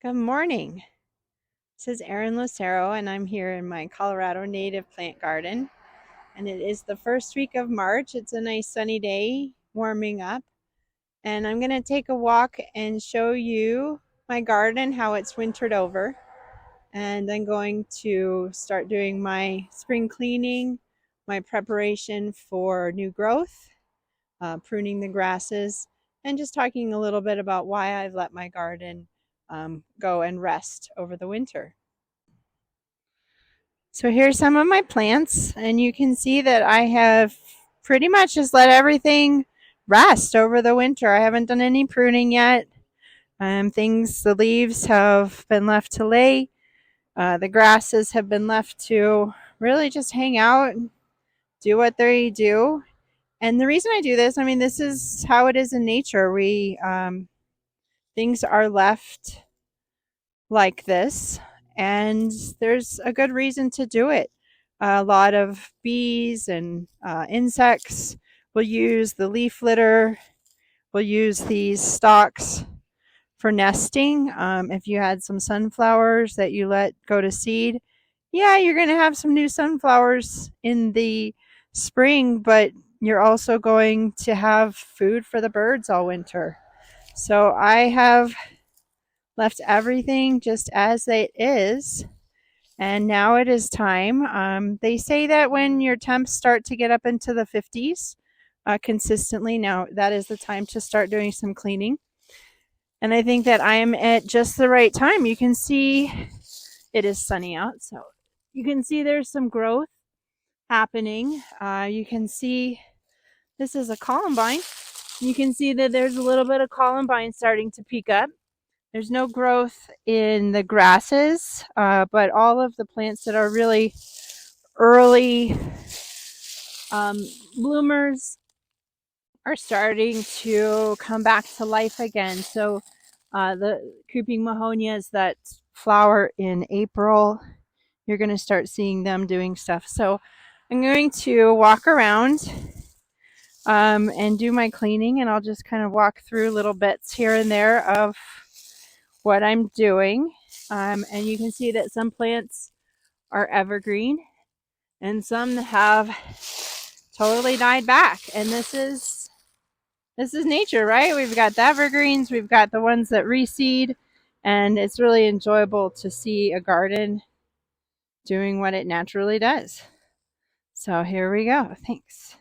Good morning. This is Erin Lucero, and I'm here in my Colorado native plant garden. And it is the first week of March. It's a nice sunny day, warming up. And I'm going to take a walk and show you my garden, how it's wintered over. And I'm going to start doing my spring cleaning, my preparation for new growth, pruning the grasses, and just talking a little bit about why I've let my garden go and rest over the winter. So here's some of my plants, and you can see that I have pretty much just let everything rest over the winter. I haven't done any pruning yet. The leaves have been left to lay. The grasses have been left to really just hang out, do what they do. And the reason I do this, this is how it is in nature. Things are left like this, and there's a good reason to do it. A lot of bees and insects will use the leaf litter, will use these stalks for nesting. If you had some sunflowers that you let go to seed, yeah, you're going to have some new sunflowers in the spring, but you're also going to have food for the birds all winter. So I have left everything just as it is. And now it is time. They say that when your temps start to get up into the 50s consistently, now that is the time to start doing some cleaning. And I think that I am at just the right time. You can see it is sunny out, so you can see there's some growth happening. You can see this is a columbine. You can see that there's a little bit of columbine starting to peek up. There's no growth in the grasses, but all of the plants that are really early bloomers are starting to come back to life again. So the creeping mahonias that flower in April, you're going to start seeing them doing stuff. So I'm going to walk around and do my cleaning, and I'll just kind of walk through little bits here and there of what I'm doing. And you can see that some plants are evergreen and some have totally died back. And this is nature, right? We've got the evergreens, we've got the ones that reseed, and it's really enjoyable to see a garden doing what it naturally does. So here we go. Thanks.